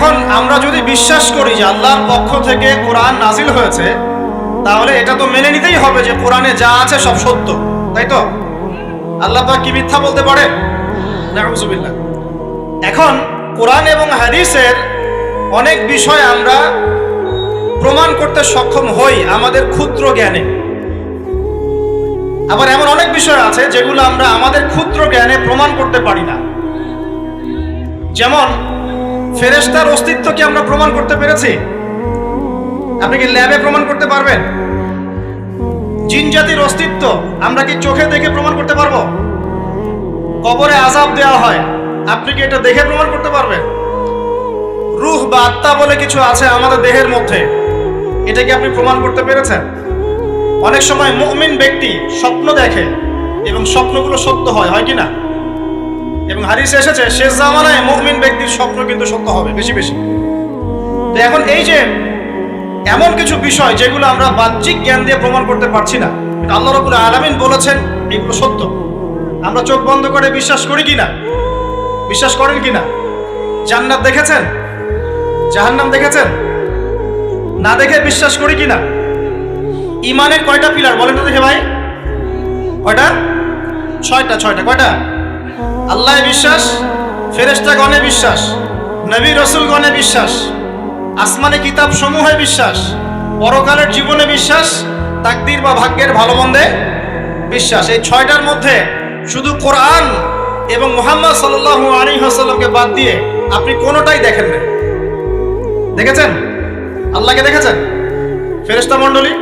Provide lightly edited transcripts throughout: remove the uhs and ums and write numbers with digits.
এখন আমরা যদি বিশ্বাস করি যে আল্লাহর পক্ষ থেকে কোরআন নাজিল হয়েছে, তাহলে এটা তো মেনে নিতেই হবে যে কোরআনে যা আছে সব সত্য, তাই তো? আল্লাহ পাক কি মিথ্যা বলতে পারে? নাউযুবিল্লাহ। এখন কোরআন এবং হাদিসের অনেক বিষয় আমরা প্রমাণ করতে সক্ষম হই আমাদের ক্ষুদ্র জ্ঞানে। আবার এমন অনেক বিষয় আছে যেগুলো আমরা আমাদের ক্ষুদ্র জ্ঞানে প্রমাণ করতে পারি না। যেমন ফেরেশতার অস্তিত্ব কি আমরা প্রমাণ করতে পেরেছি? আপনি কি ল্যাবে প্রমাণ করতে পারবেন? জিন জাতির অস্তিত্ব আমরা কি চোখে দেখে প্রমাণ করতে পারবো? কবরে আযাব দেওয়া হয়, আপনি কি এটা দেখে প্রমাণ করতে পারবেন? রূহ বা আত্মা বলে কিছু আছে আমাদের দেহের মধ্যে, এটা কি আপনি প্রমাণ করতে পেরেছেন? অনেক সময় মুমিন ব্যক্তি স্বপ্ন দেখে এবং স্বপ্নগুলো সত্য হয়, হয় কি না? এবং হাদিসে এসেছে শেষ জামানায় মুমিন ব্যক্তির স্বপ্ন কিন্তু সত্য হবে বেশি বেশি। তো এখন এই যে এমন কিছু বিষয় যেগুলো আমরা বাহ্যিক জ্ঞান দিয়ে প্রমাণ করতে পারছি না, আল্লাহ রাব্বুল আলামিন বলেছেন এগুলো সত্য, আমরা চোখ বন্ধ করে বিশ্বাস করি কিনা? বিশ্বাস করেন কিনা? জান্নাত দেখেছেন? জাহান্নাম দেখেছেন? না দেখে বিশ্বাস করি কিনা? ইমানের কয়টা পিলার বলেন তো দেখে ভাই? কয়টা? ছয়টা। কয়টা? আল্লাহ বিশ্বাস, ফেরেশতাগণে বিশ্বাস, নবী রাসূলগণে বিশ্বাস, আসমানি কিতাব সমূহে বিশ্বাস, পরকালের জীবনে বিশ্বাস, তাকদীর বা ভাগ্যের ভালো মন্দে বিশ্বাস। এই ছয়টার মধ্যে শুধু কোরআন এবং মুহাম্মদ সাল্লাল্লাহু আলাইহি ওয়াসাল্লামকে বাদ দিয়ে আপনি কোনোটাই দেখেন না। দেখেছেন? আল্লাহকে দেখেছেন? ফেরেশতা মণ্ডলী,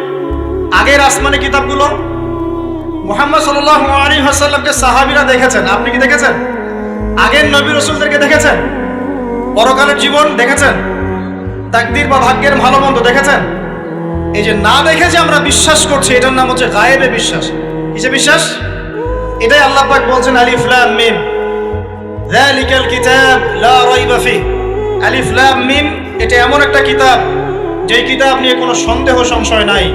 আগের আসমানি কিতাবগুলো, মুহাম্মদ সাল্লাল্লাহু আলাইহি ওয়াসাল্লামকে সাহাবীরা দেখেছেন, আপনি কি দেখেছেন? আগের নবী রাসূলদেরকে দেখেছেন? পরকালের জীবন দেখেছেন? তাকদীর বা ভাগ্যের ভালো মন্দ দেখেছেন? এই যে না দেখে যে আমরা বিশ্বাস করছি, এটার নাম হচ্ছে গায়েবে বিশ্বাস। কিসে বিশ্বাস? এটাই আল্লাহ পাক বলছেন আলিফ লাম মিম যালিকাল কিতাব লা রাইবা ফিহ। আলিফ লাম মিম এটা এমন একটা কিতাব যেই কিতাব নিয়ে কোনো সন্দেহ সংশয় নাই।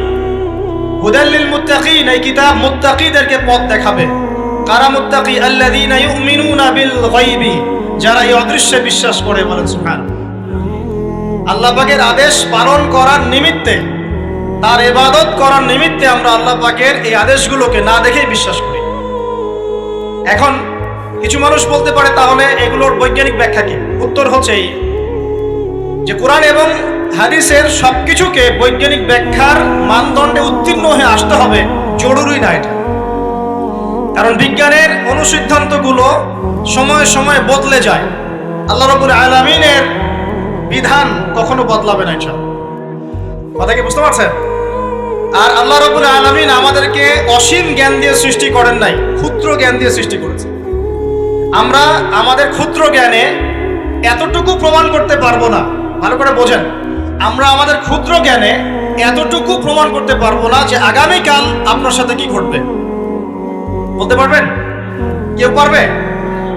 হুদাল লিল মুত্তাকিন, এই কিতাব মুত্তাকিদেরকে পথ দেখাবে। কারা মুত্তাকি? আল্লাযীনা ইউমিনুনা বিল গায়বি, যারা এই অদৃশ্যে বিশ্বাস করে। বলেন সুবহানাল্লাহ। আল্লাহ পাকের আদেশ পালন করার নিমিত্তে, তার ইবাদত করার নিমিত্তে আমরা আল্লাহ পাকের এই আদেশগুলোকে না দেখেই বিশ্বাস করি। এখন কিছু মানুষ বলতে পারে তাহলে এগুলোর বৈজ্ঞানিক ব্যাখ্যা কি? উত্তর হচ্ছে এই যে কোরআন এবং হাদিসের সবকিছুকে বৈজ্ঞানিক ব্যাখ্যার মানদণ্ডে উত্তীর্ণ হয়ে আসতে হবে জরুরি না এটা। কারণ বিজ্ঞানের অনুসিদ্ধান্তগুলো সময়ে সময়ে বদলে যায়। আল্লাহ রাব্বুল আলামিনের বিধান কখনো বদলাবে না, ইনশাআল্লাহ। কথা কি বুঝতে পারছেন? আর আল্লাহ রাব্বুল আলামিন আমাদেরকে অসীম জ্ঞান দিয়ে সৃষ্টি করেন নাই, ক্ষুদ্র জ্ঞান দিয়ে সৃষ্টি করেছেন। আমরা আমাদের ক্ষুদ্র জ্ঞানে এতটুকু প্রমাণ করতে পারবো না। ভালো করে বোঝেন, আমরা আমাদের ক্ষুদ্র জ্ঞানে এতটুকু প্রমাণ করতে পারবো না যে আগামীকাল আপনার সাথে কি ঘটবে। বলতে পারবেন? কেউ পারবে?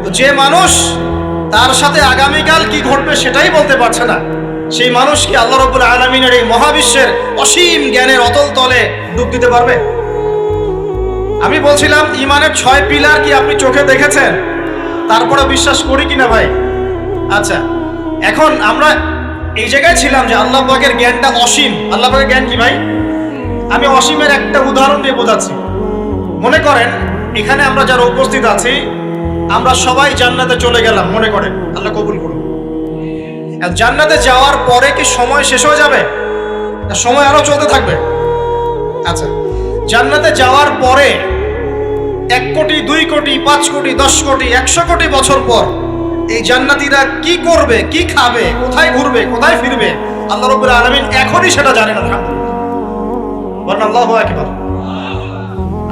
তো যে মানুষ তার সাথে আগামীকাল কি ঘটবে সেটাই বলতে পারছে না, সেই মানুষ কি আল্লাহ রাব্বুল আলামিনের এই মহাবিশ্বের অসীম জ্ঞানের অতল তলে ডুব দিতে পারবে? আমি বলছিলাম ইমানের 6 পিলার কি আপনি চোখে দেখেছেন? তারপরে বিশ্বাস করি কিনা ভাই? আচ্ছা, এখন আমরা এই জায়গায় ছিলাম যে আল্লাহ পাকের জ্ঞানটা অসীম। আল্লাহ পাকের জ্ঞান কি ভাই? আমি অসীমের একটা উদাহরণ দিয়ে বোঝাচ্ছি। মনে করেন এখানে আমরা যারা উপস্থিত আছি, আমরা সবাই জান্নাতে চলে গেলাম, মনে করেন, আল্লাহ কবুল করুন। জান্নাতে যাওয়ার পরে কি সময় শেষ হয়ে যাবে? সময় আরো চলতে থাকবে। আচ্ছা, জান্নাতে যাওয়ার পরে 1 কোটি, 2 কোটি, 5 কোটি, 10 কোটি, 100 কোটি বছর পর এই জান্নাতীরা কি করবে, কি খাবে, কোথায় ঘুরবে, কোথায় ফিরবে, আল্লাহ রাব্বুল আলামিন এখনই সেটা জানেন। আলহামদুলিল্লাহ, বলেন আল্লাহু আকবার।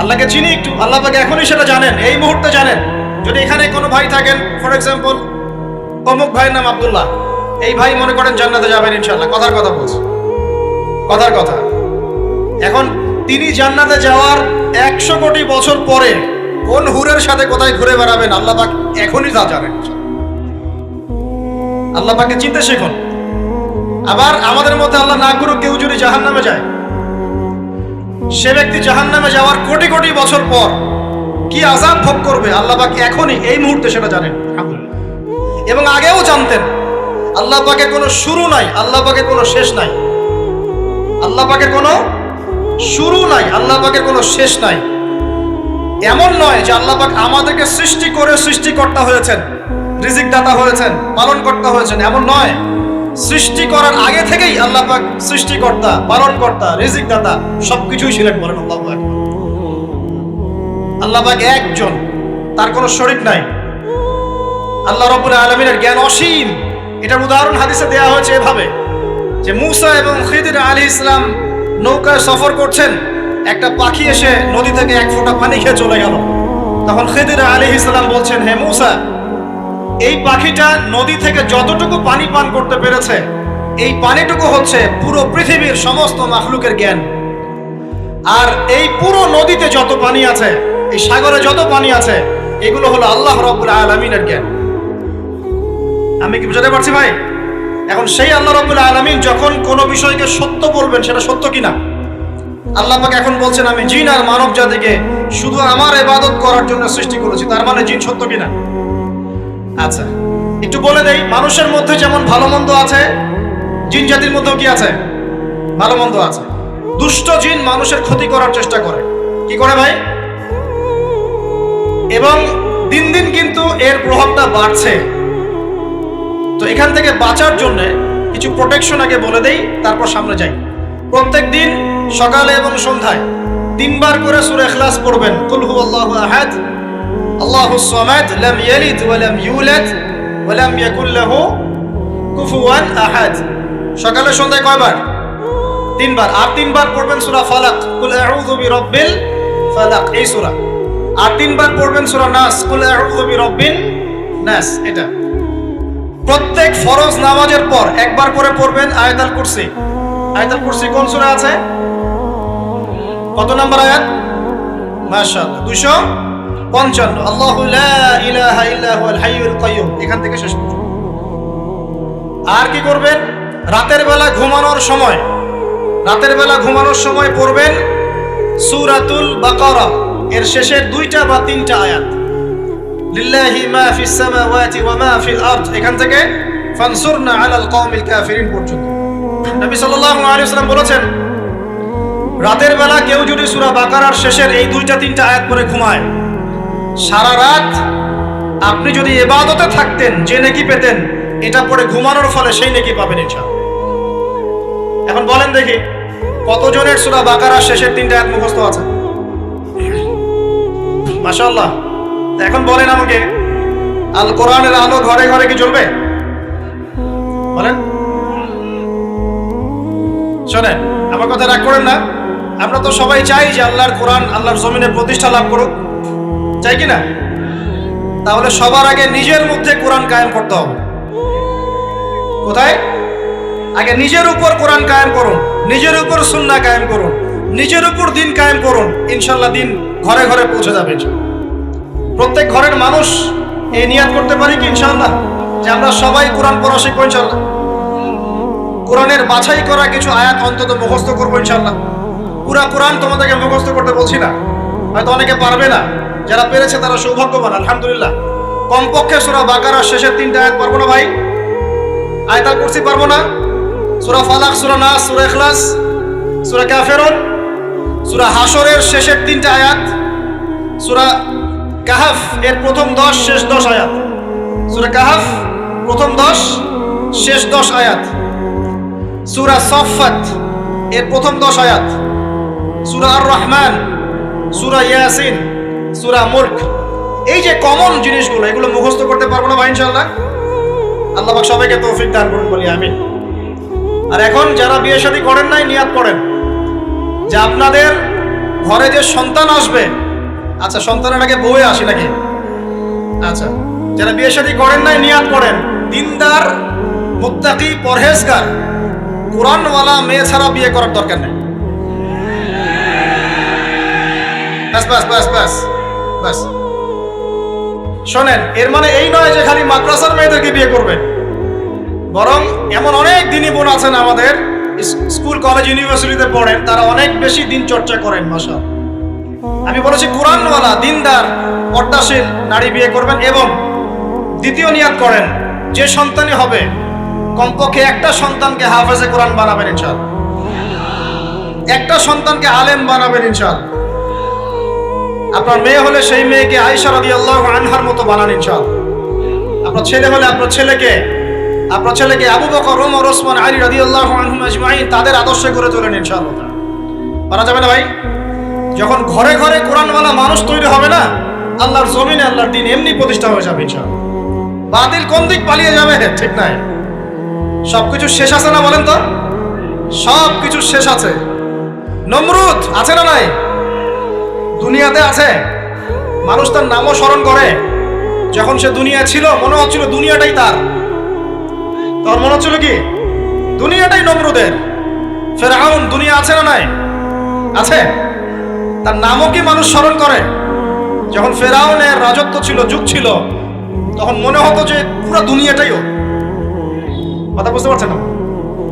আল্লাহকে চিনি একটু, আল্লাহ পাক এখনই সেটা জানেন, এই মুহূর্তে জানেন। যদি এখানে কোনো ভাই থাকেন, ফর এক্সাম্পল অমুক ভাইয়ের নাম আব্দুল্লাহ, এই ভাই মনে করেন জান্নাতে যাবেন ইনশাআল্লাহ, কথার কথা বলছে, কথার কথা। এখন তিনি জান্নাতে যাওয়ার 100 কোটি বছর পরে কোন হুরের সাথে কোথায় ঘুরে বেড়াবেন আল্লাহ পাক এখনই তা জানেন। আল্লাহ পাককে চিনতে শিখুন। আবার আমাদের মধ্যে আল্লাহ না করুক কেউ যদি জাহান্নামে যায়, সে ব্যক্তি জাহান্নামে যাওয়ার কোটি কোটি বছর পর কি আযাব ভোগ করবে আল্লাহ পাক এখনই এই মুহূর্তে সেটা জানেন। এবং আগেও জানতেন। আল্লাহ পাকের কোনো শুরু নাই, আল্লাহ পাকের কোনো শেষ নাই। আল্লাহ পাকের কোনো শুরু নাই, আল্লাহ পাকের কোনো শেষ নাই। এমন নয় যে আল্লাহ পাক আমাদেরকে সৃষ্টি করে সৃষ্টিকর্তা হয়েছেন, রিজিক দাতা হয়েছেন, পালন কর্তা হয়েছেন, এমন নয়। সৃষ্টি করার আগে থেকেই আল্লাহ পাক সৃষ্টিকর্তা, পালনকর্তা, রিজিক দাতা সবকিছুই ছিলেন। বলেন আল্লাহু আকবার। আল্লাহ পাক একজন, তার কোনো শরীক নাই। আল্লাহ রাব্বুল আলামিনের জ্ঞান অসীম। এটার উদাহরণ হাদিসে দেয়া হয়েছে এভাবে যে মূসা এবং খিদির আলাইহিস সালাম নৌকায় সফর করছেন, একটা পাখি এসে নদী থেকে এক ফোঁটা পানি খেয়ে চলে গেল। তখন খিদির আলাইহিস সালাম বলছেন, হে মূসা, এই পাখিটা নদী থেকে যতটুকু পানি পান করতে পেরেছে, এই পানিটুকু হচ্ছে পুরো পৃথিবীর সমস্ত মাখলুকের জ্ঞান। আর এই পুরো নদীতে যত পানি আছে, এই সাগরে যত পানি আছে, এগুলো হলো আল্লাহ রাব্বুল আলামিনের জ্ঞান। আমি কি বুঝাতে পারছি ভাই? এখন সেই আল্লাহ রাব্বুল আলামিন যখন কোনো বিষয়কে সত্য বলবেন, সেটা সত্য কিনা? আল্লাহ পাক এখন বলছেন, আমি জিন আর মানব জাতিকে শুধু আমার ইবাদত করার জন্য সৃষ্টি করেছি, তার মানে জিন সত্য কিনা? আচ্ছা, একটু বলে দেই, মানুষের মধ্যে যেমন ভালো মন্দ আছে, জিন জাতির মধ্যেও কি আছে? ভালো মন্দ আছে। দুষ্ট জিন মানুষের ক্ষতি করার চেষ্টা করে। কি করে ভাই? এবং দিন দিন কিন্তু এর প্রভাবটা বাড়ছে। তো এখান থেকে বাঁচার জন্য কিছু প্রোটেকশন আগে বলে দেই, তারপর সামনে যাই। প্রত্যেক দিন সকালে এবং সন্ধ্যায় 3 বার করে সূরা ইখলাস পড়বেন। কুল হুয়াল্লাহু আহাদ, আল্লাহুস সামাদ, লাম ইয়ালিদ ওয়া লাম ইউলাদ ওয়া লাম ইয়াকুল লাহু কুফুয়ান আহাদ। সকালে সন্ধ্যায় কয়বার? 3 বার। আর 3 বার পড়বেন সূরা ফালাক, কুল আউযু বিরাব্বিল ফালাক, এই সূরা। আর 3 বার পড়বেন সূরা নাস, কুল আউযু বিরাব্বিন নাস। এটা প্রত্যেক ফরজ নামাজের পর একবার করে পড়বেন আয়াতুল কুরসি। আয়াতুল কুরসি কোন সূরা আছে? কত নম্বর আয়াত? মাশাআল্লাহ, 255। আল্লাহু লা ইলাহা ইল্লা হুয়াল হাইয়ুল কাইয়্যুম, এখান থেকে শেষ পর্যন্ত। আর কি করবেন? রাতের বেলা ঘুমানোর সময় পড়বেন সূরাতুল বাকারা, এর শেষের 2টা বা 3টা আয়াত। লিল্লাহি মা ফিস সামাওয়াতি ওয়া মা ফিল আরদ, এখান থেকে ফানসুরনা আলাল কওমিল কাফিরিন পর্যন্ত। নবী সাল্লাল্লাহু আলাইহি ওয়াসাল্লাম বলেছেন, রাতের বেলা কেউ যদি সূরা বাকারার শেষের এই 2টা 3টা আয়াত পড়ে ঘুমায়, সারা রাত আপনি যদি ইবাদতে থাকতেন, যে নেকি পেতেন, এটা পড়ে ঘুমানোর ফলে সেই নেকি পাবেন ইনশাআল্লাহ। এখন বলেন দেখি, কতজনের সূরা বাকারার শেষের 3টা আয়াত মুখস্থ আছে? মাশাআল্লাহ। এখন বলেন আমাকে, আল কোরআনের আলো ঘরে ঘরে কি জ্বলবে? বলেন। শোনেন, আমার কথা রাগ করেন না। আমরা তো সবাই চাই যে আল্লাহর কোরআন আল্লাহর জমিনে প্রতিষ্ঠা লাভ করুক, চাই কি না? তাহলে সবার আগে নিজের মধ্যে কোরআন কায়েম করতে হবে। কোথায়? আগে নিজের উপর কোরআন কায়েম করুন, নিজের উপর সুন্নাহ কায়েম করুন, নিজের উপর দিন কায়েম করুন। ইনশাআল্লাহ দিন ঘরে ঘরে পৌঁছে যাবে। প্রত্যেক ঘরের মানুষ এই নিয়াত করতে পারি কি ইনশাআল্লাহ যে আমরা সবাই কোরআন পড়া শিখবো ইনশাআল্লাহ? কোরআনের বাছাই করা কিছু আয়াত অন্তত মুখস্থ করবো ইনশাআল্লাহ। পুরা কোরআন তোমাদেরকে মুখস্থ করতে বলছি না, হয়তো অনেকে পারবে না, যারা পেরেছে তারা সৌভাগ্যবান, আলহামদুলিল্লাহ। কমপক্ষে সূরা বাকারার শেষের 3টা আয়াত পারবো না ভাই? আয়াতুল কুরসি পারবো না? সূরা ফালাক, সূরা নাস, সূরা ইখলাস, সূরা কাফিরুন, সূরা হাশরের শেষের 3টা আয়াত, সূরা কাহাফ এর প্রথম 10 শেষ 10 আয়াত, সূরা কাহাফ প্রথম 10 শেষ 10 আয়াত, সূরা সাফফাত এর প্রথম 10 আয়াত, সূরা আর রহমান, সূরা ইয়াসিন, সূরা মুলক। এই যে কমন জিনিসগুলো, এগুলো মুখস্থ করতে পারবো না ভাই ইনশাআল্লাহ? আল্লাহ পাক সবাইকে তৌফিক দান করুন, বলি আমিন। আর এখন যারা বিয়ে শাদী করেন নাই, নিয়াত করেন যে আপনাদের ঘরে যে সন্তান আসবে, আচ্ছা সন্তানের আগে বউয়ে আসি নাকি? আচ্ছা, যারা বিয়ে শাদী করেন নাই নিয়াত করেন, দিনদার, মুত্তাকি, পরহেজগার, কোরআনওয়ালা মেয়ে ছাড়া বিয়ে করার দরকার নেই। বাস বাস বাস বাস বাস। শোনেন, এর মানে এই নয় যে খালি মাদ্রাসার মেয়েদেরকে বিয়ে করবেন, বরং এমন অনেক দিনী বোন আছেন আমাদের স্কুল কলেজ ইউনিভার্সিটিতে পড়েন, তারা অনেক বেশি দিন চর্চা করেন। মাশাআল্লাহ। আমি বলেছি কোরআনওয়ালা, দিনদার, পর্দাশীল নারী বিয়ে করবেন। এবং দ্বিতীয় নিয়াত করেন, যে সন্তানই হবে কমপক্ষে একটা সন্তানকে হাফেজে কোরআন বানাবেন ইনশাআল্লাহ, একটা সন্তানকে আলেম বানাবেন ইনশাআল্লাহ। আপনার মেয়ে হলে সেই মেয়েকে আয়েশা রাদিয়াল্লাহু আনহার মতো বানান ইনশাআল্লাহ। আপনার ছেলে হলে আপনার ছেলেকে আবু বকর, ওমর, ওসমান, আলী রাদিয়াল্লাহু আনহুম আজমাইন তাদের আদর্শে করে তোলেন ইনশাআল্লাহ। পারা যাবে না ভাই? যখন ঘরে ঘরে কোরআনওয়ালা মানুষ তৈরি হবে না, আল্লাহর জমিনে আল্লাহর দ্বীন এমনি প্রতিষ্ঠা হয়ে যাবে ইনশাআল্লাহ। বাতিল কোন দিক পালিয়ে যাবে ঠিক নাই। সবকিছু শেষ আছে না বলেন তো? সবকিছু শেষ আছে। নমরুদ আছে না নাই? দুনিয়াতে আছে। মানুষ তার নামও স্মরণ করে। যখন সে দুনিয়া ছিল মনে হচ্ছিল দুনিয়াটাই তার, তোর মনে হচ্ছিল কি দুনিয়াটাই নমরুদের। ফেরাউন দুনিয়া আছে না নাই? আছে। তার নামও কি মানুষ স্মরণ করে? যখন ফেরাউনের রাজত্ব ছিল, যুগ ছিল, তখন মনে হতো যে পুরো দুনিয়াটাই ওর। কথা বুঝতে পারছেন না?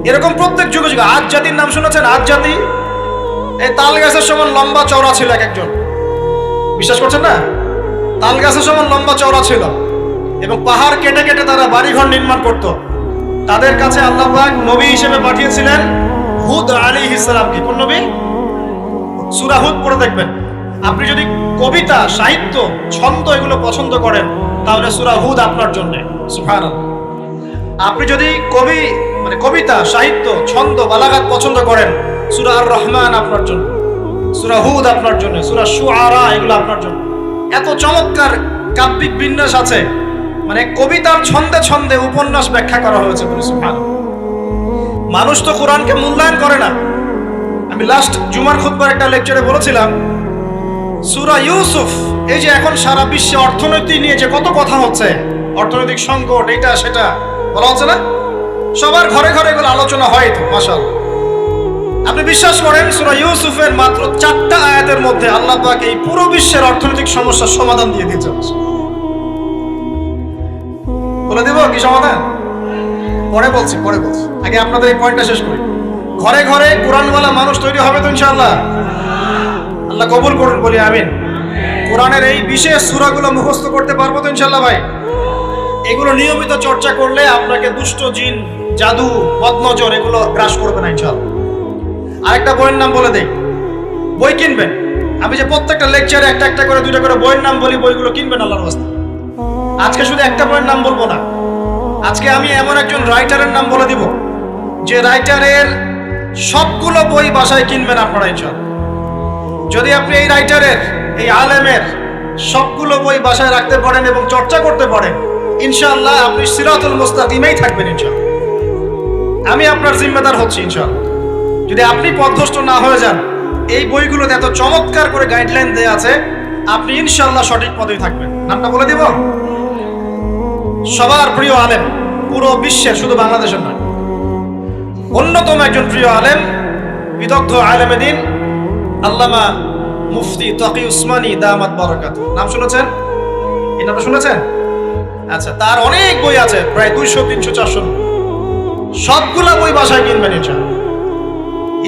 এরকম প্রত্যেক যুগে যুগে। আজ জাতির নাম শুনেছেন? আজ জাতি এই তাল গাছের সমান লম্বা চওড়া ছিল এক একজন। বিশ্বাস করছেন না? তাল গাছের সমান লম্বা চওড়া ছিল এবং পাহাড় কেটে কেটে তারা বাড়িঘর নির্মাণ করত। তাদের কাছে আল্লাহ পাক নবী হিসেবে পাঠিয়েছিলেন হুদ আলাইহিস সালামকে। কোন নবী? সূরা হুদ পড়ে দেখবেন। আপনি যদি কবিতা, সাহিত্য, ছন্দ এগুলো পছন্দ করেন তাহলে সূরা হুদ আপনার জন্য। সুবহানাল্লাহ। আপনি যদি কবিতা, সাহিত্য, ছন্দ, বালাগাত পছন্দ করেন, সূরা আর রহমান আপনার জন্য, সূরা হুদ আপনার জন্য, সূরা শুআরা এগুলো আপনার জন্য। এত চমৎকার কাব্যিক বিন্যাস আছে, মানে কবিতার ছন্দে ছন্দে উপন্যাস ব্যাখ্যা করা হয়েছে। সুবহানাল্লাহ। মানুষ তো কোরআনকে মূল্যায়ন করে না। আমি লাস্ট জুমার খুতবার একটা লেকচারে বলেছিলাম, সূরা ইউসুফ, এই যে এখন সারা বিশ্বে অর্থনীতি নিয়ে যে কত কথা হচ্ছে, অর্থনৈতিক সংকট, এটা সেটা বলা হচ্ছে না, সবার ঘরে ঘরে এগুলো আলোচনা হয় তো মাশাআল্লাহ। আপনি বিশ্বাস করেন সূরা ইউসুফের মাত্র 4টা আয়াতের মধ্যে আল্লাহ পাক এই পুরো বিশ্বের অর্থনৈতিক সমস্যার সমাধান দিয়ে দিয়েছেন। বলে দেব কি সমাধান? পরে বলছি। আগে আপনাদের এই পয়েন্টটা শেষ করি। ঘরে ঘরে কোরআনওয়ালা মানুষ তৈরি হবে তো ইনশাআল্লাহ। আল্লাহ কবুল করুন, বলি আমিন। কোরআনের এই বিশেষ সূরাগুলো মুখস্থ করতে পারবো তো ইনশাআল্লাহ ভাই? এগুলো নিয়মিত চর্চা করলে আপনাকে দুষ্ট জিন, জাদু, বদনজর এগুলো গ্রাস করবে না ইনশাআল্লাহ। আরেকটা বইয়ের নাম বলে দেই, বই কিনবেন। আমি যে প্রত্যেকটা লেকচারে একটা একটা করে 2টা করে বইয়ের নাম বলি, বইগুলো কিনবেন আল্লাহর রাস্তায়। আজকে শুধু একটা বইয়ের নাম বলবো না, আজকে আমি এমন একজন রাইটারের নাম বলে দিব যে রাইটারের সবগুলো বই বাসায় কিনবেন আপনারা ইনশাআল্লাহ। যদি আপনি এই রাইটারের, এই আলেমের সবগুলো বই বাসায় রাখতে পারেন এবং চর্চা করতে পারেন, ইনশাআল্লাহ আপনি সিরাতুল মুস্তাকিমেই থাকবেন ইনশাআল্লাহ। আমি আপনার জিম্মেদার হচ্ছি ইনশাআল্লাহ। যদি আপনি পথভ্রষ্ট না হয়ে যান, এই বইগুলোতে এত চমৎকার করে গাইডলাইন দেয়া আছে, আপনি ইনশাআল্লাহ সঠিক পথেই থাকবেন। নামটা বলে দিব, সবার প্রিয় আলেম, পুরো বিশ্বের, শুধু বাংলাদেশের নয়, অন্যতম একজন প্রিয় আলেম, বিদগ্ধ আলেমে দ্বীন আল্লামা মুফতি তাকি উসমানী দামাত বারাকাতুহু। নাম শুনেছেন? এই নামটা শুনেছেন? আচ্ছা, তার অনেক বই আছে, প্রায় 200, 300, 400। সবগুলা বই বাসায় কিনবেন ইনশাআল্লাহ।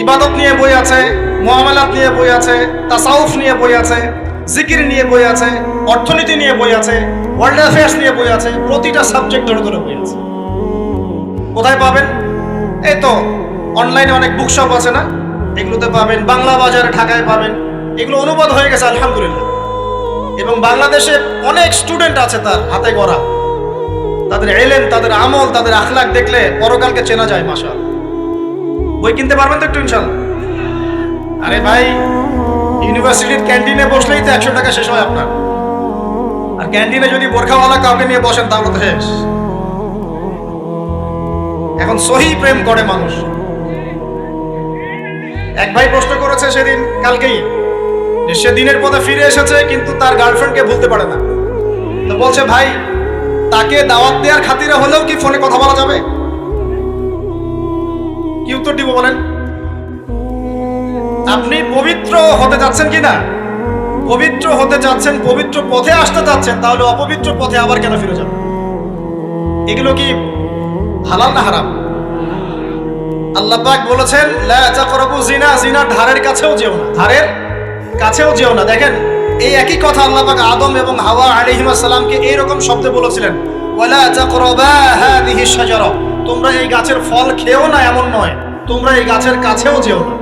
ইবাদত নিয়ে বই আছে, মুআমালাত নিয়ে বই আছে, তাসাউফ নিয়ে বই আছে, জিকির নিয়ে বই আছে, অর্থনীতি নিয়ে বই আছে, ওয়ার্ল্ড অ্যাফেয়ার্স নিয়ে বই আছে, প্রতিটা সাবজেক্ট ধরে ধরে বই আছে। কোথায় পাবেন? এই তো অনলাইনে অনেক বুকশপ আছে না, এগুলোতে পাবেন। বাংলা বাজারে ঢাকায় পাবেন। এগুলো অনুবাদ হয়ে গেছে আলহামদুলিল্লাহ। এবং বাংলাদেশে অনেক স্টুডেন্ট আছে তার হাতে গড়া। তাদের ইলম, তাদের আমল, তাদের আখলাক দেখলে পরকালকে চেনা যায় মাশাআল্লাহ। বই কিনতে পারবেন তো একটু ইনশাআল্লাহ? আরে ভাই, ইউনিভার্সিটির ক্যান্টিনে বসলেই তো 100 টাকা শেষ হয় আপনার। আর ক্যান্টিনে যদি বোরখাওয়ালা কাউকে নিয়ে বসেন তাহলে তো শেষ। এখন সহি প্রেম করে মানুষ। এক ভাই প্রশ্ন করেছে সেদিন, কালকেই, যে সে দিনের পথে ফিরে এসেছে কিন্তু তার গার্লফ্রেন্ডকে ভুলতে পারে না। তো বলছে, ভাই তাকে দাওয়াত দেওয়ার খাতিরে হলেও কি ফোনে কথা বলা যাবে? কি উত্তর দিব বলেন? আপনি পবিত্র হতে যাচ্ছেন কিনা? পবিত্র হতে যাচ্ছেন, পবিত্র পথে আসতে যাচ্ছেন, তাহলে অপবিত্র পথে আবার কেন ফিরে যাবেন? এগুলো কি হালাল না হারাম? আল্লাহ পাক বলেছেন, লা তাকরাবু জিনা, জিনার ধারের কাছেও যেও না, ধারের কাছেও যেও না। দেখেন, এই একই কথা আল্লাহ পাক আদম এবং হাওয়া আলাইহিস সালামকে এইরকম শব্দে বলেছিলেন, ওয়ালা তাকরাবা হাযিহি শাজারা, তোমরা এই গাছের ফল খেও না এমন নয়, তোমরা এই গাছের কাছেও যেও না।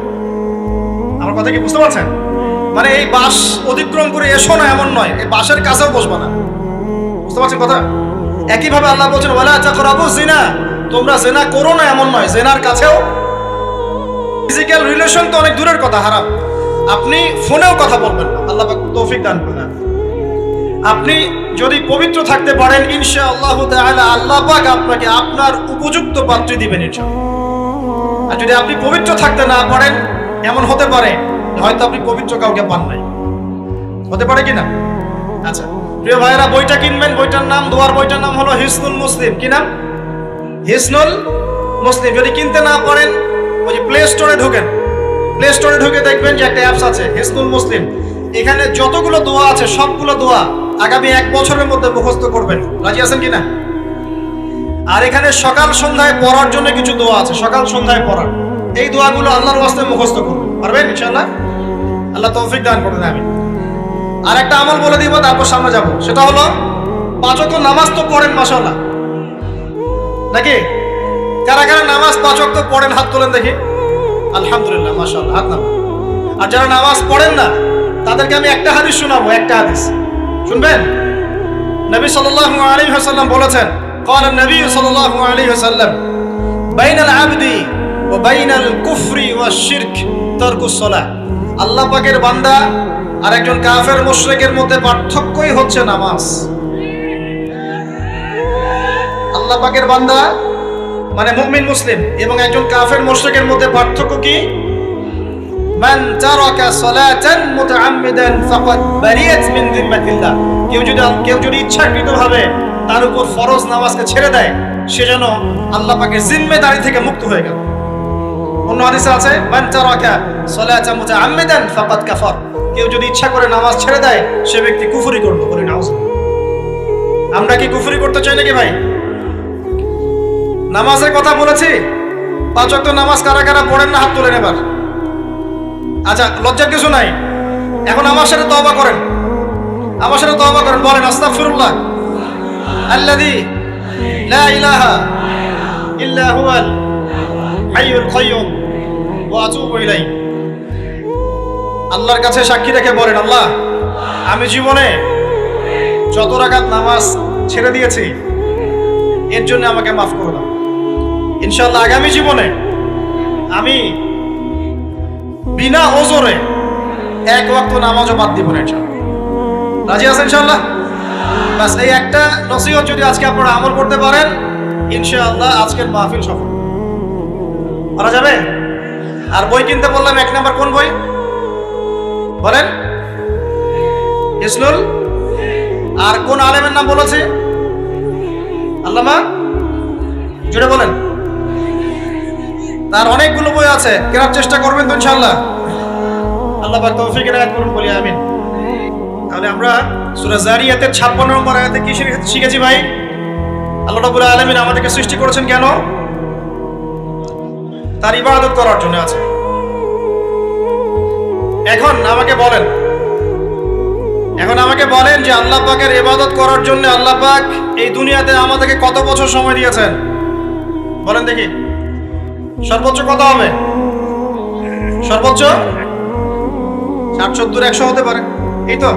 আমার কথা কি বুঝতে পারছেন? মানে এই বাঁশ অতিক্রম করে এসো না এমন নয়, এই বাঁশের কাছেও বসবা না। বুঝতে পারছেন কথা? একইভাবে আল্লাহ বলছেন ওয়ালা তাকরাবু জিনা, তোমরা জিনা করো না এমন নয়, জিনার কাছেও। ফিজিক্যাল রিলেশন তো অনেক দূরের কথা, হারাম। আপনি ফোনেও কথা বলবেন না, আল্লাহ পাক তৌফিক দান করেন। আপনি যদি পবিত্র থাকতে পারেন ইনশাআল্লাহ তাআলা আল্লাহ পাক আপনাকে আপনার উপযুক্ত পাত্রী দিবেন ইনশাআল্লাহ। আর যদি আপনি পবিত্র থাকতে না পারেন, এমন হতে পারে হয়তো আপনি পবিত্র কাউকে পান নাই, হতে পারে কিনা? আচ্ছা প্রিয় ভাইয়েরা, বইটা কিনবেন, বইটার নাম, দোয়ার বইটার নাম হলো হিসনুল মুসলিম। কি নাম? হিসনুল মুসলিম। যদি কিনতে না পারেন ওই যে প্লে স্টোরে ঢোকেন, প্লে স্টোরে ঢুকে দেখবেন যে একটা অ্যাপস আছে হিসনুল মুসলিম। এখানে যতগুলো দোয়া আছে সবগুলো দোয়া আগামী 1 বছরের মধ্যে মুখস্থ করবেন। রাজি আছেন কিনা? আর এখানে সকাল সন্ধ্যায় পড়ার জন্য কিছু দোয়া আছে, সকাল সন্ধ্যায় পড়ার। এই দোয়াগুলো আল্লাহর ওয়াস্তে মুখস্থ করবেন, পারবেন ইনশাআল্লাহ? আল্লাহ তৌফিক দান করবেন। আমি আর একটা আমল বলে দিব, তারপর সামনে যাব। সেটা হলো 5 ওয়াক্ত নামাজ তো পড়েন মাশাআল্লাহ, নাকি? কারা কারা নামাজ 5 ওয়াক্ত পড়েন হাত তোলেন দেখি। আলহামদুলিল্লাহ মাশাআল্লাহ, হাত নামান। আর যারা নামাজ পড়েন না তাদেরকে আমি একটা হাদিস শোনাবো, একটা হাদিস শুনবেন। নবী সাল্লাল্লাহু আলাইহি ওয়াসাল্লাম বলেছেন, قال النبي صلى الله عليه وسلم بين العبد وبين الكفر والشرك ترك الصلاة। আল্লাহ পাকের বান্দা আর একজন কাফের মুশরিকের মধ্যে পার্থক্যই হচ্ছে নামাজ। আল্লাহ পাকের বান্দা মানে মুমিন মুসলিম এবং একজন কাফের মুশরিকের মধ্যে পার্থক্য কি? মান তারাকা সালাতান মুতাআম্মিদান ফাকাদ বারিয়াত মিন যিম্মাতিল্লাহ। কেউ যদি ইচ্ছাকৃতভাবে তার উপর ফরজ নামাজকে ছেড়ে দেয়, সে যেন আল্লাহ পাকের জিম্মেদারি থেকে মুক্ত হয়ে গেল। অন্য হাদিসে আছে মান তারাকা সালাতান মুতাআম্মিদান ফাকাদ কাফার। কেউ যদি ইচ্ছা করে নামাজ ছেড়ে দেয়, সে ব্যক্তি কুফরি করলো। বলি নাউজুবিল্লাহ। আমরা কি কুফরি করতে চাই নাকি ভাই? নামাজের কথা বলেছি, 5 ওয়াক্ত নামাজ কারা কারা পড়েন না হাত তোলেন এবার। আচ্ছা লজ্জার কিছু নাই, এখন আমার সাথে তওবা করেন, আমার সাথে তওবা করেন, বলেন আস্তাগফিরুল্লাহ আল্লাযী লা ইলাহা ইল্লা হুয়াল হাইয়ুল কাইয়্যুম ওয়া আতুবু ইলাইহি। আল্লাহর কাছে সাক্ষী রেখে বলেন, আল্লাহ আমি জীবনে যত রাকাত নামাজ ছেড়ে দিয়েছি এর জন্য আমাকে মাফ করে দাও। ইনশাআল্লাহ আগামী জীবনে আমি বিনা ওজরে 1 ওয়াক্ত নামাজও বাদ দিব না ইনশাআল্লাহ। রাজি আছেন ইনশাআল্লাহ? বাস এই একটা নসিহত যদি আজকে আপনারা আমল করতে পারেন ইনশাআল্লাহ আজকের মাহফিল সফল। পারা যাবে? আর বই কিনতে বললাম 1 নাম্বার কোন বই বলেন? হিসনুল। আর কোন আলেমের নাম বলেছে? আল্লামা, জুড়ে বলেন। তার অনেকগুলো বই আছে, কেনার চেষ্টা করবেন তো ইনশাআল্লাহ। আল্লাহ পাক তৌফিক এনায়েত করুন, বলি আমিন। তাহলে আমরা সূরা যারিয়াতের 56 নম্বর আয়াতে কি শিখেছি ভাই? আল্লাহ রাব্বুল আলামিন আমাদেরকে সৃষ্টি করেছেন কেন? তার ইবাদত করার জন্য আছে। এখন আমাকে বলেন যে আল্লাহ পাকের ইবাদত করার জন্য আল্লাহ পাক এই দুনিয়াতে আমাদেরকে কত বছর সময় দিয়েছেন বলেন দেখি। সর্বোচ্চ কত হবে? সর্বোচ্চ 60, 70, 100 হতে পারে। এই তো।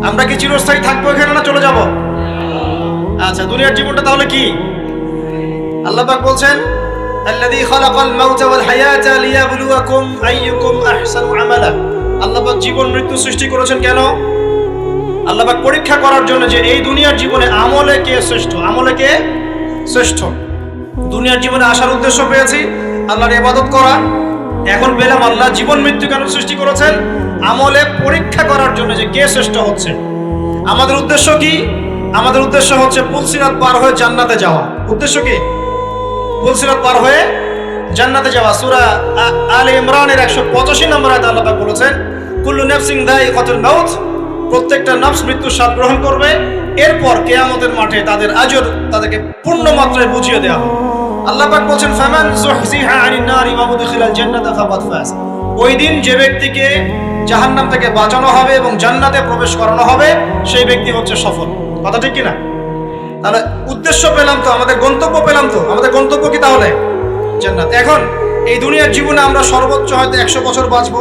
আমরা কি চিরস্থায়ী থাকবো এখানে না চলে যাব? আচ্ছা দুনিয়ার জীবনটা তাহলে কি? আল্লাহ পাক বলছেন আল্লাযী খালাকাল মাউতা ওয়াল হায়াতা লিয়াবলুয়াকুম আইয়ুকুম আহসানু আমালা। আল্লাহ পাক জীবন মৃত্যু সৃষ্টি করেছেন কেন? আল্লাহ পাক পরীক্ষা করার জন্য যে এই দুনিয়ার জীবনে আমলে কে শ্রেষ্ঠ, আমলে কে শ্রেষ্ঠ। দুনিয়ার জীবনে আসার উদ্দেশ্য পেয়েছি আল্লাহর ইবাদত করা, এখন পেলাম আল্লাহ জীবন মৃত্যু কেন সৃষ্টি করেছেন? আমলে পরীক্ষা করার জন্য যে কে শ্রেষ্ঠ হচ্ছে। আমাদের উদ্দেশ্য কি? আমাদের উদ্দেশ্য হচ্ছে পুলসিরাত পার হয়ে জান্নাতে যাওয়া। উদ্দেশ্য কি? পুলসিরাত পার হয়ে জান্নাতে যাওয়া। সূরা আলে ইমরানের 185 নম্বর আয়াতে আল্লাহ পাক বলেছেন কুল্লু নাফসিন যায়িকাতুল মাউত। প্রত্যেকটা নফস মৃত্যুর স্বাদ গ্রহণ করবে, এরপর কিয়ামতের মাঠে তাদের আজর তাদেরকে পূর্ণ মাত্রায় বুঝিয়ে দেওয়া হবে। আল্লাহ পাক বলেন ফামান যুহজিহা আনিন নারি ওয়া উদখিলাল জান্নাতা ফাকাদ ফাজ। ওই দিন যে ব্যক্তিকে জাহান্নাম থেকে বাঁচানো হবে এবং জান্নাতে প্রবেশ করানো হবে সেই ব্যক্তি হচ্ছে সফল। কথা ঠিক কিনা? তাহলে উদ্দেশ্য পেলাম তো, আমাদের গন্তব্য পেলাম তো। আমাদের গন্তব্য কি তাহলে? জান্নাত। এখন এই দুনিয়ার জীবনে আমরা সর্বোচ্চ হয়তো 100 বছর বাঁচবো,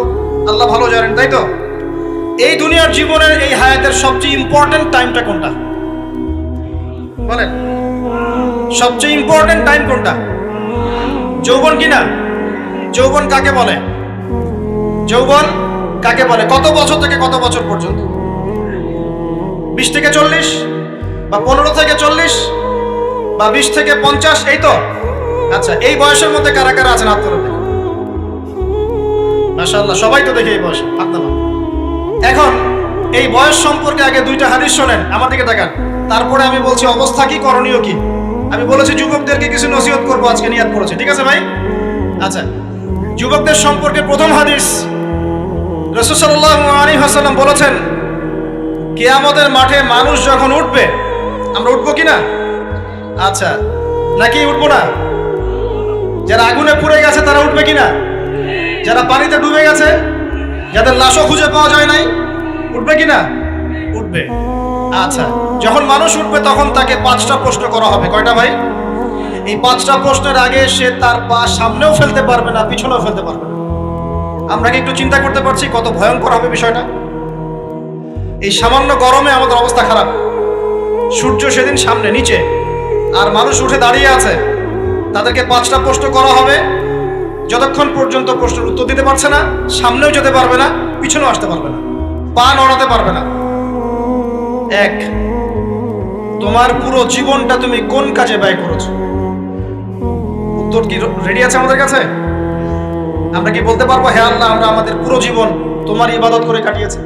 আল্লাহ ভালো জানেন, তাই তো? এই দুনিয়ার জীবনের এই হায়াতের সবচেয়ে ইম্পর্টেন্ট টাইমটা কোনটা বলেন? সবচেয়ে ইম্পর্টেন্ট টাইম কোনটা? যৌবন কিনা? যৌবন কাকে বলে? যৌবন কাকে বলে? কত বছর থেকে কত বছর পর্যন্ত? 20 থেকে 40, বা 15 থেকে 40, বা 20 থেকে 50, এই তো? আচ্ছা, এই বয়সের মধ্যে কারা কারা আছেন হাত তুলে? মাশাআল্লাহ, সবাই তো দেখে এই বয়সে হাত তোলেন। এখন এই বয়স সম্পর্কে আগে 2টা হাদিস শোনেন, আমার দিকে তাকান, তারপরে আমি বলছি অবস্থা কি, করণীয় কি। আমি বলেছি যুবকদেরকে কিছু নসিহত করবো, আজকে নিয়াত করেছি, ঠিক আছে ভাই? আচ্ছা, যুবকদের সম্পর্কে প্রথম হাদিস, রাসূল সাল্লাল্লাহু আলাইহি ওয়াসাল্লাম বলেছেন, কিয়ামতের মাঠে মানুষ যখন উঠবে, আমরা উঠবো কিনা? আচ্ছা, নাকি উঠবো না? যারা আগুনে পুড়ে গেছে তারা উঠবে কিনা? যারা পানিতে ডুবে গেছে, যাদের লাশও খুঁজে পাওয়া যায় নাই, উঠবে কিনা? উঠবে। আচ্ছা, যখন মানুষ উঠবে তখন তাকে 5টা প্রশ্ন করা হবে। কয়টা ভাই? এই 5টা প্রশ্নের আগে সে তার পা সামনেও ফেলতে পারবে না, পিছনেও ফেলতে পারবে না। আমরা কি একটু চিন্তা করতে পারছি কত ভয়ঙ্কর হবে বিষয়টা? এই সামান্য গরমে আমাদের অবস্থা খারাপ, সূর্য সেদিন সামনে নিচে, আর মানুষ উঠে দাঁড়িয়ে আছে, তাদেরকে 5টা প্রশ্ন করা হবে। যতক্ষণ পর্যন্ত প্রশ্নের উত্তর দিতে পারছে না, সামনেও যেতে পারবে না, পিছনেও আসতে পারবে না, পা নড়াতে পারবে না। 1, তোমার পুরো জীবনটা তুমি কোন কাজে ব্যয় করেছো? উত্তর কি রেডি আছে আমাদের কাছে? আমরা কি বলতে পারবো, হে আল্লাহ, আমরা আমাদের পুরো জীবন তোমার ইবাদত করে কাটিয়েছি?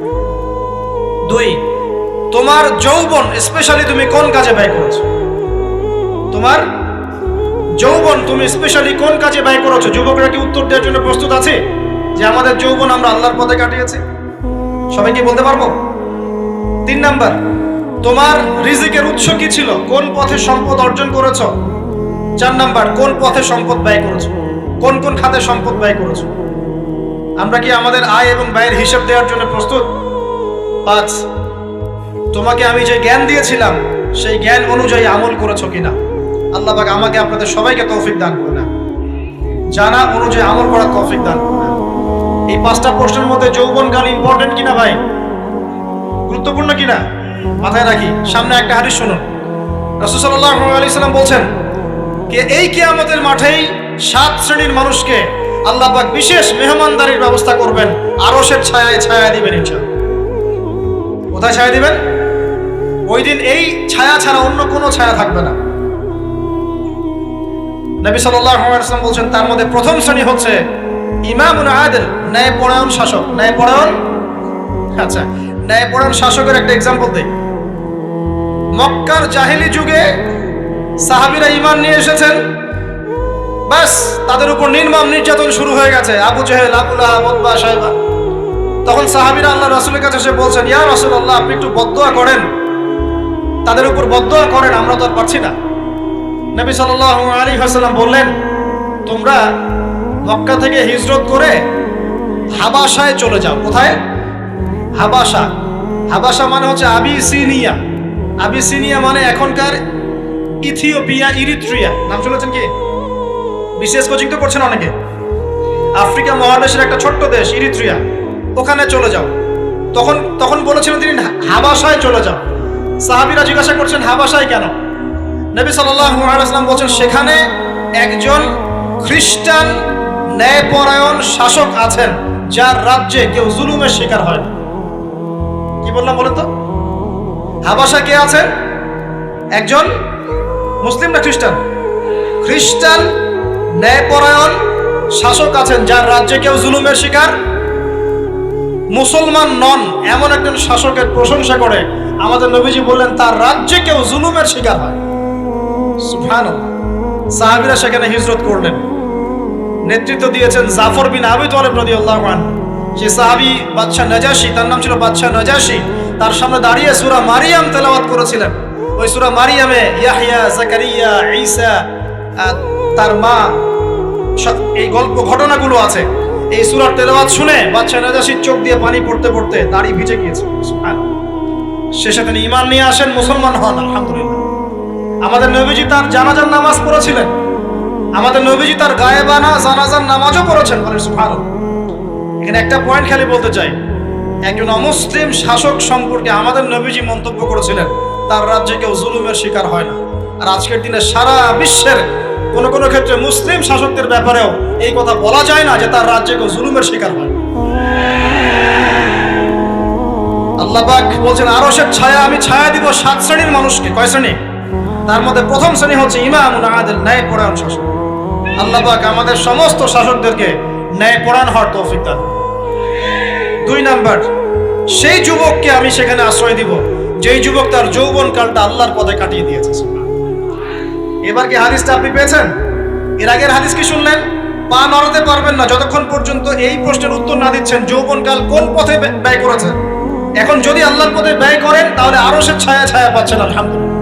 2, তোমার যৌবন স্পেশালি তুমি কোন কাজে ব্যয় করেছো? তোমার যৌবন তুমি স্পেশালি কোন কাজে ব্যয় করেছো? যুবকরা কি উত্তর দেওয়ার জন্য প্রস্তুত আছে যে আমাদের যৌবন আমরা আল্লাহর পথে কাটিয়েছি? সবাই কি বলতে পারবো? 3 নাম্বার, তোমার রিজিকের উৎস কি ছিল? কোন পথে সম্পদ অর্জন করেছো? 4 নাম্বার, কোন পথে সম্পদ ব্যয় করেছো? কোন কোন খাতে সম্পদ ব্যয় করেছো? আমরা কি আমাদের আয় এবং ব্যয়ের হিসাব দেওয়ার জন্য প্রস্তুত? 5, তোমাকে আমি যে জ্ঞান দিয়েছিলাম সেই জ্ঞান অনুযায়ী আমল করেছো কিনা? আল্লাহ পাক আমাকে আপনাদের সবাইকে তৌফিক দান করুন, জানা অনুযায়ী আমল করার তৌফিক দান করুন। এই 5টা প্রশ্নের মধ্যে যৌবনকাল ইম্পর্টেন্ট কিনা ভাই? গুরুত্বপূর্ণ কিনা? মাথায় রাখি। সামনে একটা হাদিস শুনুন, রাসূল সাল্লাল্লাহু আলাইহি ওয়াসাল্লাম বলছেন, এই কিয়ামতের মাঠেই 7 শ্রেণীর মানুষকে আল্লাহ পাক বিশেষ মেহমানদারির ব্যবস্থা করবেন, আরশের ছায়ায় ছায়া দিবেন ইনশাআল্লাহ। কোথায় ছায়া দিবেন? ওই দিন এই ছায়া ছাড়া অন্য কোনো ছায়া থাকবে না। নবী সাল্লাল্লাহু আলাইহি ওয়াসাল্লাম বলছেন, তার মধ্যে প্রথম শ্রেণী হচ্ছে ইমামুন আদিল, ন্যায়পরায়ণ শাসক। ন্যায়পরায়ণ, আচ্ছা, ন্যায়পরায়ণ শাসকের একটা এক্সাম্পল দেই। মক্কার জাহেলি যুগে সাহাবীরা ঈমান নিয়ে এসেছেন, বাস তাদের উপর নির্মম নির্যাতন শুরু হয়ে গেছে, আবু জেহেল, আবু লাহাব, উতবা, শাইবা। তখন সাহাবীরা আল্লাহ রাসূলের কাছে এসে বলছেন, ইয়া রাসূলুল্লাহ, আপনি একটু বদদুয়া করেন, তাদের উপর বদদুয়া করেন, আমরা তো আর পারছি না। নবী সাল্লাল্লাহু আলাইহি ওয়াসাল্লাম বললেন, তোমরা মক্কা থেকে হিজরত করে হাবাসায় চলে যাও। কোথায়? হাবাসা। হাবাসা মানে হচ্ছে আবিসিনিয়া। আবিসিনিয়া মানে এখনকার ইথিওপিয়া, ইরিত্রিয়া। নাম শুনেছেন কি? বিশেষ কোচিং তো করছেন অনেকে। আফ্রিকা মহাদেশের একটা ছোট্ট দেশ ইরিত্রিয়া, ওখানে চলে যাও। তখন বলেছিলেন তিনি হাবাসায় চলে যাও। সাহাবীরা জিজ্ঞাসা করছেন, হাবাসায় কেন? নবী সাল্লাল্লাহু আলাইহি ওয়াসাল্লাম বলছেন, সেখানে একজন খ্রিস্টান ন্যায়পরায়ণ শাসক আছেন, যার রাজ্যে কেউ জুলুমের শিকার হয় না। কি বললাম বলেন তো? হাবাসা কে আছেন? একজন মুসলিম না খ্রিস্টান? খ্রিস্টান ন্যায়পরায়ণ শাসক আছেন, যার রাজ্যে কেউ জুলুমের শিকার, মুসলমান নন এমন একজন শাসকের প্রশংসা করে আমাদের নবীজি বললেন, তার রাজ্যে কেউ জুলুমের শিকার হয়। সুবহানাল্লাহ। সাহাবীরা সেখানে হিজরত করলেন। নেতৃত্ব দিয়েছেন জাফর বিন আবি তালিব রাদিয়াল্লাহু আনহু। সেই সাহাবী বাদশা নাজাশী, তার নাম ছিল বাদশা নাজাশী, তার সামনে দাঁড়িয়ে সূরা মারিয়াম তেলাওয়াত করেছিলেন। ওই সূরা মারিয়ামে ইয়াহইয়া, জাকারিয়া, ঈসা, তার মা, এই গল্প ঘটনাগুলো আছে। এই সূরার তেলাওয়াত শুনে বাদশা নাজাশীর চোখ দিয়ে পানি পড়তে পড়তে দাড়ি ভিজে গিয়েছে। সুবহানাল্লাহ। শেষে তিনি ঈমান নিয়ে আসেন, মুসলমান হন, আলহামদুলিল্লাহ। আমাদের নবীজি তার জানাজার নামাজ পড়েছিলেন, আমাদের নবীজি তার গায়েবানা জানাজার নামাজও পড়েছেন। বলেন সুবহানাল্লাহ। এখানে একটা পয়েন্ট খালি বলতে চাই, একজন অমুসলিম শাসক সম্পর্কে আমাদের নবীজি মন্তব্য করেছিলেন তার রাজ্যে কেউ জুলুমের শিকার হয় না। আর আজকের দিনে সারা বিশ্বের কোন কোন ক্ষেত্রে মুসলিম শাসকদের ব্যাপারেও এই কথা বলা যায় না যে তার রাজ্যে কেউ জুলুমের শিকার হয়। আল্লাহ পাক বলছেন আরশের ছায়া আমি ছায়া দিব 7 শ্রেণীর মানুষকে। কয় শ্রেণী? তার মধ্যে প্রথম শ্রেণী হচ্ছে ইমামুন আদিল, ন্যায়পরায়ণ শাসক। আল্লাহ পাক আমাদের সমস্ত শাসকদেরকে ন্যায়পরায়ণ হওয়ার তৌফিক দান। 2 নাম্বার, সেই যুবককে আমি সেখানে আশ্রয় দিব যেই যুবক তার যৌবনকালটা আল্লাহর পথে কাটিয়ে দিয়েছে। এবার কি হাদিসটা আপনি পেয়েছেন? এর আগের হাদিস কি শুনলেন? পা নড়াতে পারবেন না যতক্ষণ পর্যন্ত এই প্রশ্নের উত্তর না দিচ্ছেন যৌবনকাল কোন পথে ব্যয় করেছেন। এখন যদি আল্লাহর পথে ব্যয় করেন তাহলে আরশের ছায়া ছায়া পাচ্ছেন আলহামদুলিল্লাহ।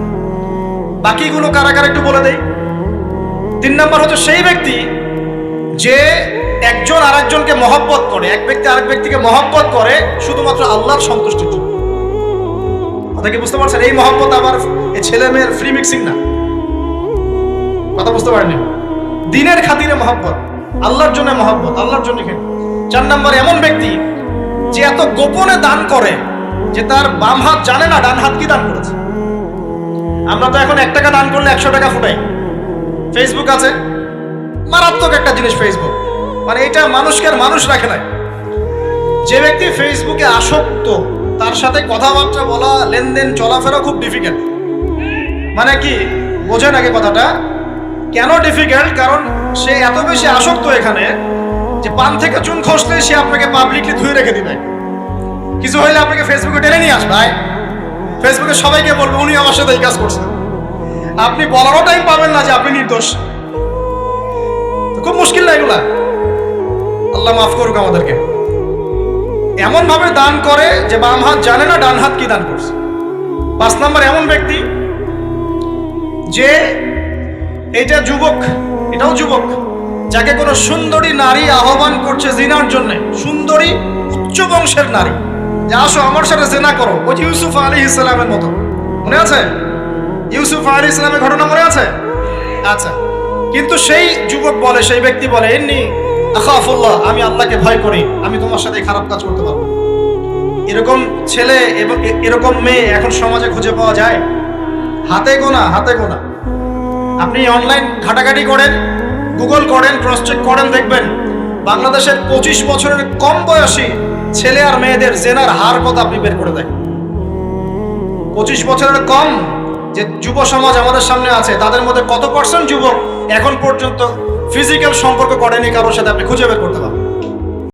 বাকিগুলো কারা কারা একটু বলে দেই। 3 নাম্বার হচ্ছে সেই ব্যক্তি যে একজন আরেকজনকে মহব্বত করে, এক ব্যক্তি আরেক ব্যক্তিকে মহব্বত করে শুধুমাত্র আল্লাহর সন্তুষ্টির জন্য। কথা কি বুঝতে পারছেন? এই মহব্বত আবার এই ছেলে মেয়ের ফ্রি মিক্সিং না। কথা বুঝতে পারেনি? দিনের খাতিরে মহব্বত, আল্লাহর জন্য মহব্বত, আল্লাহর জন্য। 4 নাম্বার এমন ব্যক্তি যে এত গোপনে দান করে যে তার বাম হাত জানে না ডান হাত কি দান করেছে। আমরা তো এখন 1 টাকা দান করলে 100 টাকা ফুটাই। ফেসবুক আছে, মারাত্মক একটা জিনিস ফেসবুক, মানে এটা মানুষকে আর মানুষ রাখে না। যে ব্যক্তি ফেসবুকে আসক্ত তার সাথে কথাবার্তা বলা, লেনদেন, চলাফেরা খুব ডিফিকাল্ট। মানে কি বোঝেন আগে কথাটা? কেন ডিফিকাল্ট? কারণ সে এত বেশি আসক্ত এখানে যে পান থেকে চুন খসলে সে আপনাকে পাবলিকলি ধুয়ে রেখে দিবে। কিছু হইলে আপনাকে ফেসবুকে টেনে নিয়ে আসবে, ফেসবুকে সবাইকে বলবে উনি আমার সাথে এই কাজ করছেন। আপনি বলারও টাইম পাবেন না যে আপনি নির্দোষ। খুব মুশকিল না এগুলা? আল্লাহ মাফ করুক আমাদেরকে। এমন ভাবে দান করে যে বাম হাত জানে না ডান হাত কি দান করছে। 5 নাম্বার এমন ব্যক্তি যে এটা যুবক, এটাও যুবক, যাকে কোনো সুন্দরী নারী আহ্বান করছে জিনার জন্য, সুন্দরী উচ্চ বংশের নারী, যে আসো আমার সাথে জিনা করো। ওই ইউসুফ আলাইহিস সালামের মতো, মনে আছে? ইউসুফ আলাইহিস সালামের ঘটনা মনে আছে? আচ্ছা, কিন্তু সেই যুবক বলে, সেই ব্যক্তি বলে ইন্নী আখাফুল্লাহ, আমি আল্লাহকে ভয় করি, আমি তোমার সাথে খারাপ কাজ করতে পারবো। এরকম ছেলে এবং এরকম মেয়ে এখন সমাজে খুঁজে পাওয়া যায় হাতে গোনা, হাতে গোনা। আপনি অনলাইন ঘাটাঘাটি করেন, গুগল করেন, ক্রস চেক করেন, দেখবেন বাংলাদেশের 25 বছরের কম বয়সী ছেলে আর মেয়েদের জেনার হার কত আপনি বের করে দেখেন। 25 বছরের কম যে যুব সমাজ আমাদের সামনে আছে তাদের মধ্যে কত % যুবক এখন পর্যন্ত ফিজিক্যাল সম্পর্ক করেনি কারোর সাথে, আপনি খুঁজে বের করতে পারবেন।